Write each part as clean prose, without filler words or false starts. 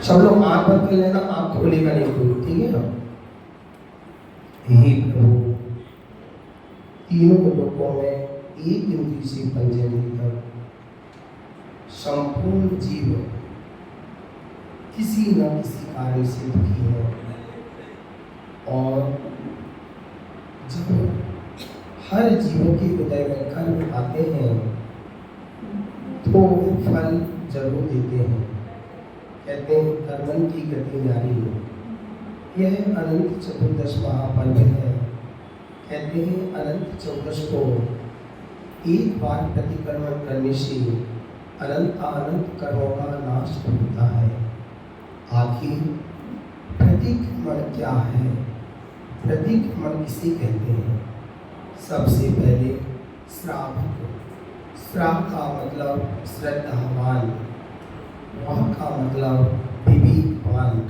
सब लोग आंख बंद कर लेना, आंख खोलेगा नहीं कोई, ठीक है ना। हे प्रभु, तीनों लोकों में एक इंद्रिय से पंचेंद्रिय तक संपूर्ण जीव किसी न किसी कार्य से दुखी है, और जब हर जीव के हृदय में कर्म आते हैं तो फल जरूर देते हैं। कहते हैं कर्मन की गति न्यारी। यह अनंत चतुर्दश महापर्व है। कहते हैं अनंत चतुर्दश को एक बार प्रतिक्रमण करने से अनंत अनंत कर्मों का नाश होता है। आखिर प्रतिक्रमण क्या है? प्रतिक्रमण किसे कहते हैं? सबसे पहले श्रावक। श्राव का मतलब श्रद्धावान, वाह का मतलब विवेकवान,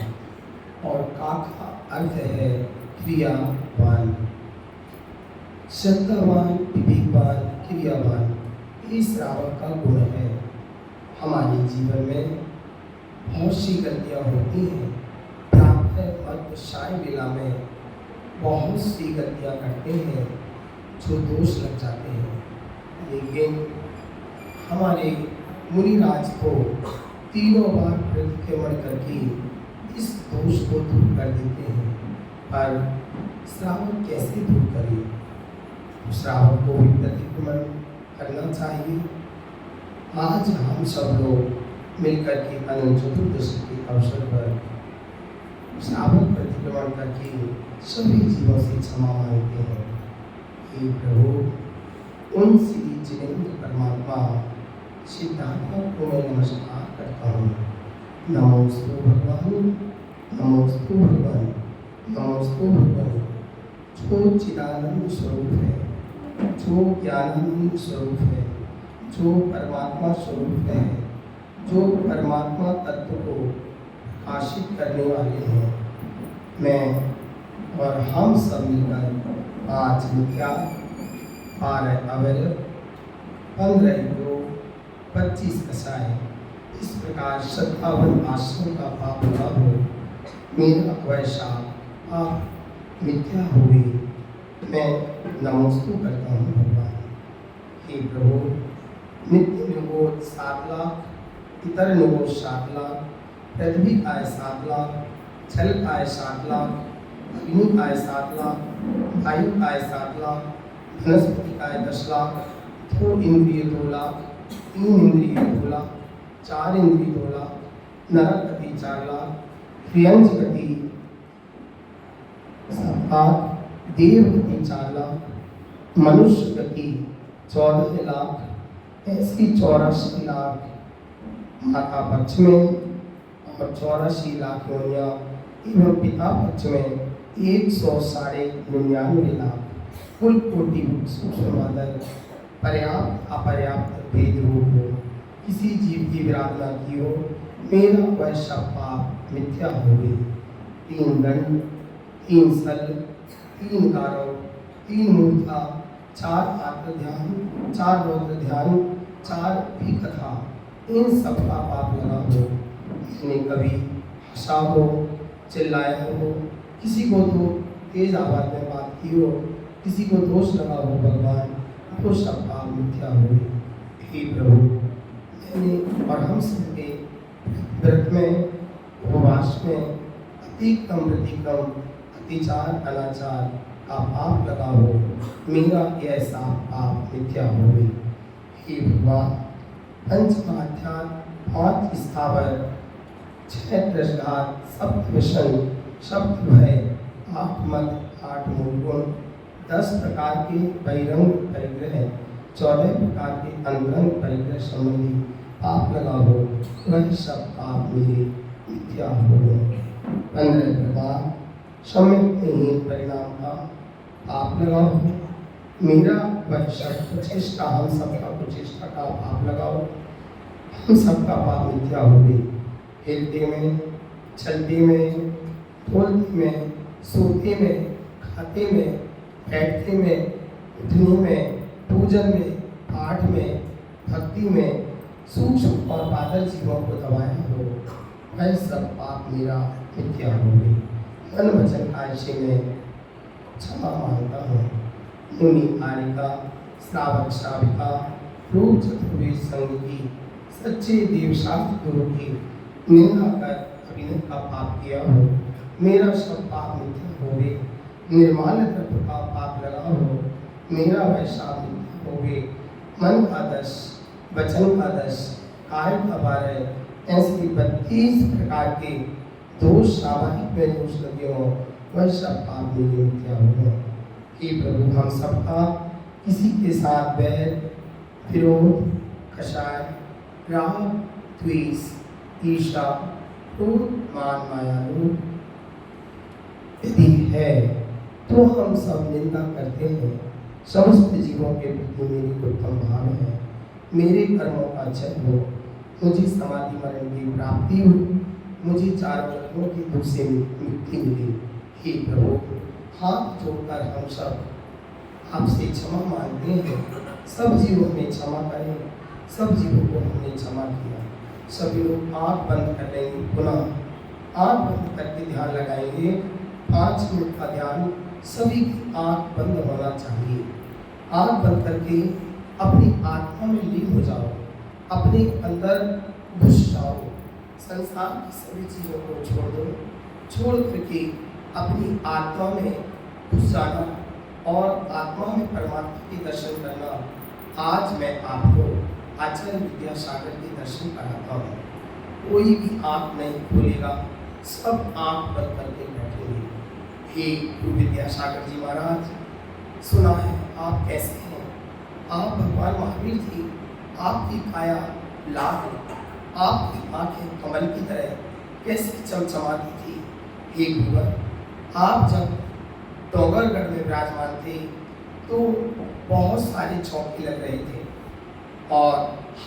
और का अर्थ है क्रियावान। श्रद्धावान, विवेकवान, क्रियावान, ये श्रावक का गुण है। हमारे जीवन में बहुत सी गलतियाँ होती हैं। प्रातः मध्य साय वेला में बहुत सी गलतियाँ करते हैं जो दोष लग जाते हैं, लेकिन हमारे मुनिराज को तीनों बार प्रतिक्रमण करके इस दोष को दूर कर देते हैं। पर श्रावक कैसे दूर करें? श्रावक को भी प्रतिक्रमण करना चाहिए। आज हम सब लोग मिलकर के अनंत चतुर्दशी के अवसर पर श्रावक प्रतिक्रमण करके सभी जीवों से क्षमा मांगते हैं। हे प्रभु, उन श्री जिनेन्द्र परमात्मा सिद्धात्मा को मैं नमस्कार करता हूँ। नमोस्तु भगवान, नमोस्तु भगवान, नमोस्तु भगवान, जो चिदानंद स्वरूप है, जो ज्ञानानंद स्वरूप है, जो परमात्मा स्वरूप है, जो परमात्मा तत्व को प्रकाशित करने वाले हैं। मैं और हम सब मिलकर 5 मिथ्या, 12 अवैध, 15 योग, 25 कसाय, इस प्रकार 57 आश्रम का पाप लगा हो, मेरा वैसा पाप मिथ्या हो गई। मैं नमोस्तु करता हूँ भगवान। हे प्रभु, नित्य निगोद 7 लाख, इतर निगोद 7 लाख, पृथ्वी काय 7 लाख, जल काय 7 लाख, अग्नि काय 7 लाख, वायु काय 7 लाख, वनस्पति काय 10 लाख, 2 इंद्रिय 2 लाख, 3 इंद्रिय 2 लाख, 4 इंद्रिय 2 लाख, नरक गति 4 लाख, प्रियंज गति 7 लाख, देव गति 4 लाख, मनुष्य गति 14 लाख, ऐसी 84 लाख माता पक्ष में और 84 लाख योनियाँ एवं पिता पक्ष में 199 लाख, कुल कोटि सूक्ष्म पर्याप्त अपर्याप्त भेद रूप हो, किसी जीव की विराधना की हो, मेरा वह सब पाप मिथ्या हो गई। 3 दंड, 3 सल, 3 गारव, 3 मूर्धा, 4 आत्म ध्यान, 4 रौद्र ध्यान, 4 भी कथा, इन सब का पाप लगा हो। मैंने कभी हंसा हो, चिल्लाया हो, किसी को तो तेज आवाज में बात की हो, किसी को दोष लगा हो, भगवान वो सब पाप मिथ्या हो गए। हे प्रभु, मैंने और हम सबके व्रत में, उपवास में अति कम प्रतिक्रम, अतिचार, अनाचार का पाप लगा हो, मेरा यह सब पाप मिथ्या हो गई। हे भगवान, पंचमाध्यात्म, 5 स्थावर, 6 त्रसघात, 7 व्यसन, सप्त भय, 8 मद, 8 मूलगुण, 10 प्रकार के बहिरंग परिग्रह, 14 प्रकार के अंतरंग परिग्रह संबंधी पाप लगा हो, वह सब पाप मेरे मिथ्या हो गए। 15 प्रकार सम्यक नहीं परिणाम का पाप लगा हो, मेरा वह सब कुचेष्टा, हम सबका कुचेष्टा का पाप लगाओ, हम सबका पाप मिथ्या हो गई। हिलते में, चलते में, बोलते में, सोते में, खाते में, बैठते में, उठने में, पूजन में, पाठ में, भक्ति में सूक्ष्म और बादल जीवों को दबाया हो, वह सब पाप मेरा मिथ्या हो गई। मन वचन कायशे में क्षमा मांगता हूँ। मुनि आरिका श्रावक श्राविका रूप चतुर्वेद संघ की सच्चे देवशास्त्र गुरु की निंदा कर अभिनय का पाप किया हो, मेरा सब पाप मिथ्या हो गए। निर्माल द्रव्य का पाप लगा हो, मेरा वह शाप मिथ्या हो गए। मन का 10, वचन का 10, काय का 12, ऐसे 32 प्रकार के दोष सामाजिक में दोष लगे हो, वह सब पाप मेरे मिथ्या हो गए। हे प्रभु, हम सबका किसी के साथ बैर, विरोध, कषाय, राग, द्वेष, ईर्ष्या, क्रोध, मान, माया, लोभ यदि है तो हम सब निंदा करते हैं। समस्त जीवों के प्रति मेरी उत्तम भाव है। मेरे कर्मों का जय हो, मुझे समाधि मरण की प्राप्ति हो, मुझे चारों जन्मों की दुख से मुक्ति मिली। हे प्रभु, हाथ जोड़कर हम सब आपसे क्षमा मांगते हैं। सब जीवों में क्षमा करें। सब जीवों को हमने क्षमा किया। सभी लोग आँख बंद कर लेंगे। पुनः आँख बंद करके ध्यान लगाएंगे। 5 मिनट का ध्यान, सभी की आँख बंद होना चाहिए। आँख बंद करके अपनी आत्मा में लीन हो जाओ, अपने अंदर घुस जाओ। संसार की सभी चीज़ों को छोड़ दो। छोड़ करके अपनी आत्मा में घुस जाना और आत्मा में परमात्मा के दर्शन करना। आज मैं आपको आचार्य विद्यासागर के दर्शन कराता हूँ। कोई भी आँख नहीं खोलेगा, सब आँख बंद करके बैठेंगे। हे गुरु विद्यासागर जी महाराज, सुना है आप कैसे हैं। आप भगवान महावीर जी, आपकी काया लाल है, आपकी आँखें कमल की तरह कैसे चमचमाती थी। हे गुरुवर, आप जब डोंगरगढ़ में विराजमान थे तो बहुत सारे चौके लग रहे थे और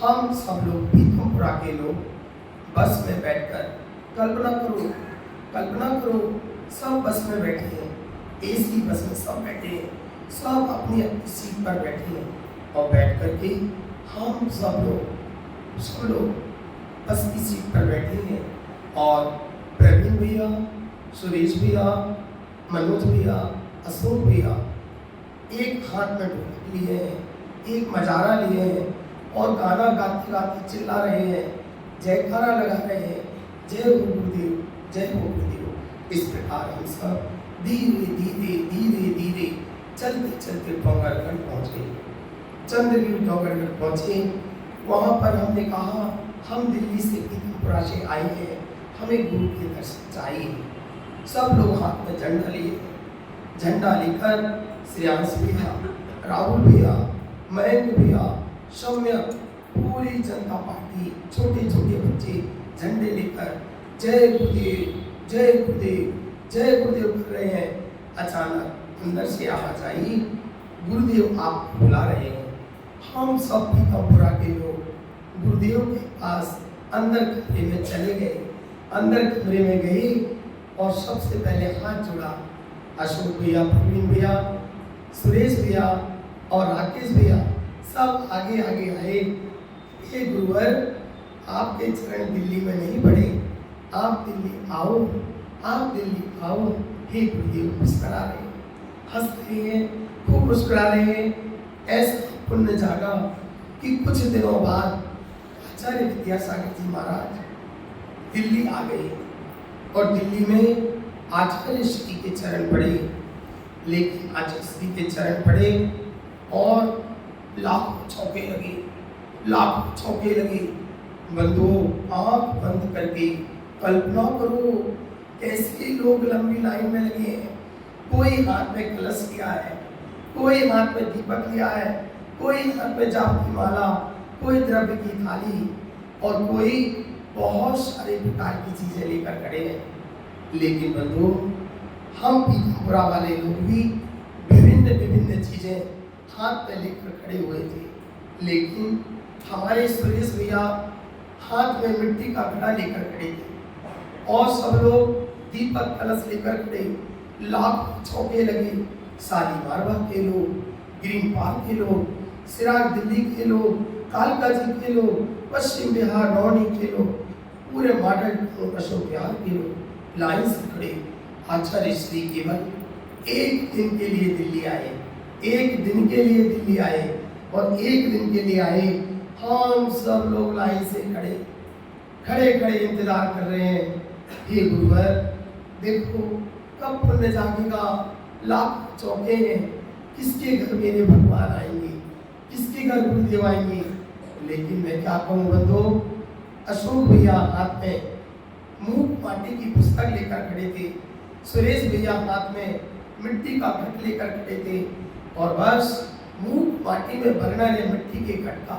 हम सब लोग पीतमपुरा के लोग बस में बैठकर कल्पना करो सब बस में बैठे हैं, एसी बस में सब बैठे हैं, सब अपनी अपनी सीट पर बैठे हैं और बैठ करके हम सब लोग बस की सीट पर बैठे हैं और प्रवीण भैया, सुरेश भैया, मनोज भैया, अशोक भैया एक हाथ में ढोलक लिए हैं, एक मजारा लिए हैं और गाना गाते गाते चिल्ला रहे हैं, जयकारा लगा रहे हैं, जय हो गुरुदेव, जय हो गुरुदेव। इस प्रकार हम सब धीरे धीरे धीरे धीरे चलते चलते डोंगरगढ़ पहुँचे। चंद्रगिरी डोंगरगढ़ पहुँचे। वहाँ पर हमने कहा हम दिल्ली से पीतमपुरा से आए हैं, हमें गुरु के दर्शन चाहिए। सब लोग हाथ में झंडा लिए। झंडा लेकर श्रेयांश भैया, राहुल भैया, महेंद्र भैया, सौम्य, पूरी जनता पार्टी, छोटे छोटे बच्चे झंडे लेकर जय गुरुदेव, जय गुरुदेव, जय गुरुदेव कर रहे हैं। अचानक अंदर से आवाज आई, गुरुदेव आप बुला रहे हैं। हम सब पीतमपुरा के लोग गुरुदेव के पास अंदर कमरे में चले गए। अंदर कमरे में गए और सबसे पहले हाथ जोड़ा। अशोक भैया, प्रवीण भैया, सुरेश भैया और राकेश भैया सब आगे आगे आए। हे गुरुवर, आपके चरण दिल्ली में नहीं पड़े, आप दिल्ली आओ, आप दिल्ली आओ। हे गुरुदेव मुस्कुरा रहे हैं, हंस रहे हैं, खूब मुस्कुरा रहे हैं। ऐसा पुण्य जागा कि कुछ दिनों बाद आचार्य विद्यासागर जी महाराज दिल्ली आ गए और दिल्ली में आचार्य श्री के चरण पड़े। लेकिन आचार्य श्री के चरण पड़े और लाखों चौके लगे, लाखों चौके लगे। बंधुओं, आँख बंद करके कल्पना करो कैसे लोग लंबी लाइन में लगे हैं। कोई हाथ में कलश लिया है, कोई हाथ में दीपक लिया है, कोई हाथ में जाप की माला, कोई द्रव्य की थाली और कोई बहुत सारे प्रकार की चीजें लेकर खड़े हैं। लेकिन बंधु, हम पीतमपुरा वाले लोग भी विभिन्न विभिन्न चीजें हाथ में लेकर खड़े हुए थे। लेकिन हमारे सुरेश भैया हाथ में मिट्टी का घड़ा लेकर खड़े थे और सब लोग दीपक कलश लेकर खड़े। लाख चौके लगे। शालीमार बाग के लोग, ग्रीन पार्क के लोग, सिराज दिल्ली के लोग, कालका जी के लोग, पश्चिम बिहार नौनी के लोग, पूरे मॉडल अशोक विहार के लाइन से खड़े आचार्य श्री केवल एक दिन के लिए दिल्ली आए, एक दिन के लिए दिल्ली आए और एक दिन के लिए आए। हम सब लोग लाइन से खड़े खड़े इंतजार कर रहे हैं। हे गुरुवर, देखो कब पुण्य जागेगा, लाख चौके हैं, किसके घर मेरे भगवान आएंगे, किसके घर गुरुदेव आएंगे। लेकिन मैं क्या कहूँ बंधु, अशोक भैया हाथ में मूक माटी की पुस्तक लेकर खड़े थे, सुरेश भैया हाथ में मिट्टी का घट लेकर खड़े थे और बस मूक माटी में भरना ने मिट्टी के घट का,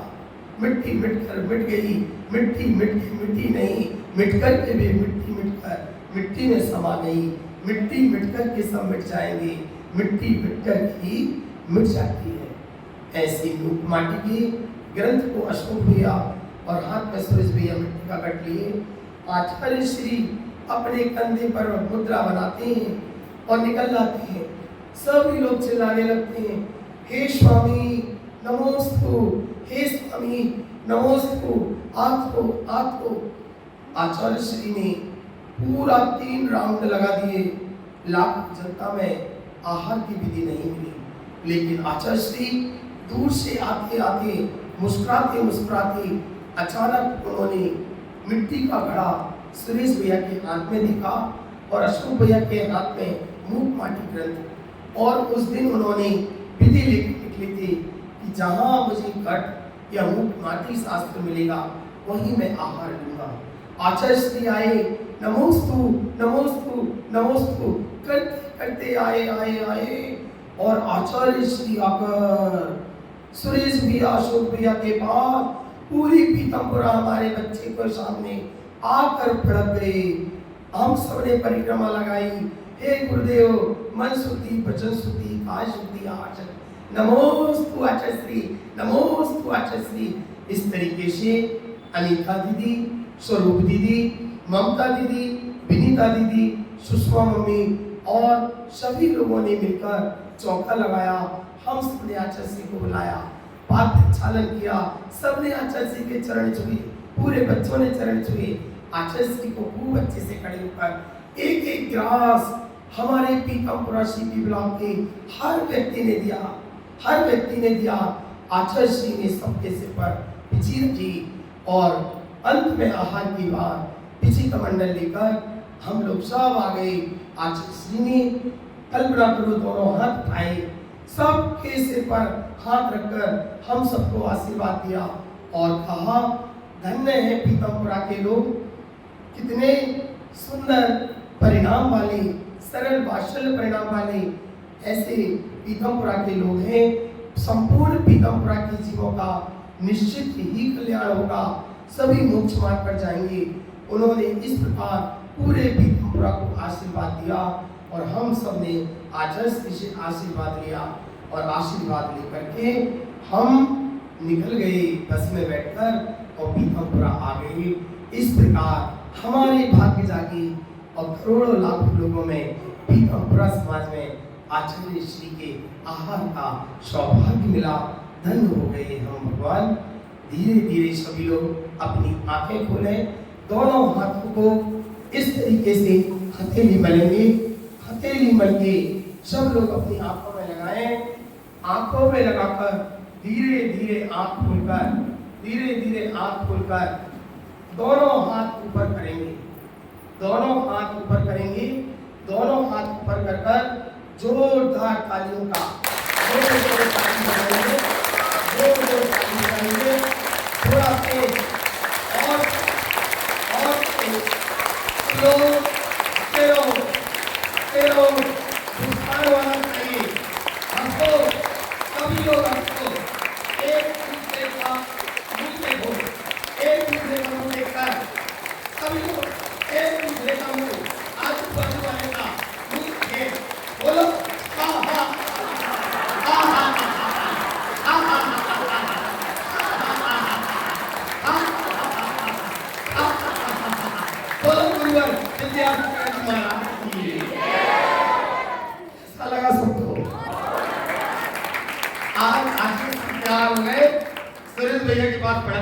मिट्टी मिटकर मिट गई, मिट्टी मिट्टी नहीं, मिटकर के भी मिट्टी मिटकर मिट्टी में समा गई, मिट्टी मिटकर के सब मिट जाएंगे, मिट्टी मिटकर ही मिट जाती है। ऐसी मूक माटी की ग्रंथ को अशोक भैया और हाथ में सुरेश भैया मिट्टी का घट लिए आचार्य श्री अपने कंधे पर मुद्रा बनाते हैं और निकल जाते हैं। सभी लोग चिल्लाने लगते हैं, हे स्वामी नमोस्तु, हे स्वामी नमोस्तु, आपको। आचार्य श्री ने पूरा 3 राउंड लगा दिए। लाख जनता में आहार की विधि नहीं मिली, लेकिन आचार्य श्री दूर से आते आते मुस्कुराते अचानक उन्होंने मिट्टी का घड़ा सुरेश भैया के हाथ में दिखा और अशोक भैया के हाथ में मूक माटी ग्रंथ। और उस दिन उन्होंने विधि लिख निकली थी कि जहाँ मुझे घट या मूक माटी शास्त्र मिलेगा वहीं मैं आहार लूंगा। आचार्य श्री आए, नमोस्तु नमोस्तु नमोस्तु करते आए और आचार्य श्री आकर सुरेश भैया अशोक भैया के पास पूरी पीतमपुरा हमारे बच्चे को सामने आकर फड़क गए। हम सबने परिक्रमा लगाई, हे गुरुदेव मन शुद्धि वचन शुद्धि काय शुद्धि आचरण, नमोस्तु आचार्य श्री, नमोस्तु आचार्य श्री। इस तरीके से अनीता दीदी, स्वरूप दीदी, ममता दीदी, विनीता दीदी, सुषमा मम्मी और सभी लोगों ने मिलकर चौका लगाया। हम सबने आचार्य श्री को बुलाया, पाठ प्रक्षालन किया, सबने आचार्य श्री के चरण छुए, पूरे बच्चों ने चरण छुए। आचार्य श्री को खूब अच्छे से खड़े होकर एक ग्रास हमारे पीतमपुरा सीपी ब्लॉक के हर व्यक्ति ने दिया। आचार्य श्री ने सबके सिर पर पिची रखी और अंत में आहार की बात पिची कमंडल लेकर हम लोग सब आ गए। आचार्य श्री ने कल्पना करो दोनों हाथ उठाए, सबके सिर पर हाथ रखकर हम सबको आशीर्वाद दिया और कहा, धन्य है पीतमपुरा के लोग, कितने सुंदर परिणाम वाले, सरल वात्सल्य परिणाम वाले ऐसे पीतमपुरा के लोग हैं। संपूर्ण पीतमपुरा के जीवों का निश्चित ही कल्याण होगा, सभी मोक्ष मार्ग पर जाएंगे। उन्होंने इस प्रकार पूरे पीतमपुरा को आशीर्वाद दिया और हम सब ने आचार्य श्री से आशीर्वाद लिया और आशीर्वाद लेकर के हम निकल गए बस में बैठकर और पीतमपुरा आ गए। इस प्रकार हमारे भाग्य जागे और करोड़ों लाखों लोगों में पीतमपुरा समाज में आचार्य श्री के आहार का सौभाग्य मिला। धन्य हो गए हम भगवान। धीरे धीरे सभी लोग अपनी आंखें खोलें, दोनों हाथों को इस तरीके से हथेली मलेंगे। हथेली मल के सब लोग अपनी आंखों में लगाएं। आंखों में लगाकर धीरे धीरे आंख खोलकर दोनों हाथ ऊपर करेंगे। दोनों हाथ ऊपर कर जोरदार तालियों का जोरदार ताली बजाएंगे। थोड़ा तेज और तेरो मुस्कान वाला चाहिए। हंसो, सभी लोग हंसो, एक दूसरे का मुंह देखो, एक दूसरे का मुंह देखकर सभी लोग एक दूसरे का मुंह आजू बाजू वाले का मुंह देख बोलो, आहा आहा आहा बोलो गुरुवर जल्दी आप तुम्हारा ऐसा लगा सबको। आज आशीष क्या हो गए, सुरेश भैया के पास पढ़ा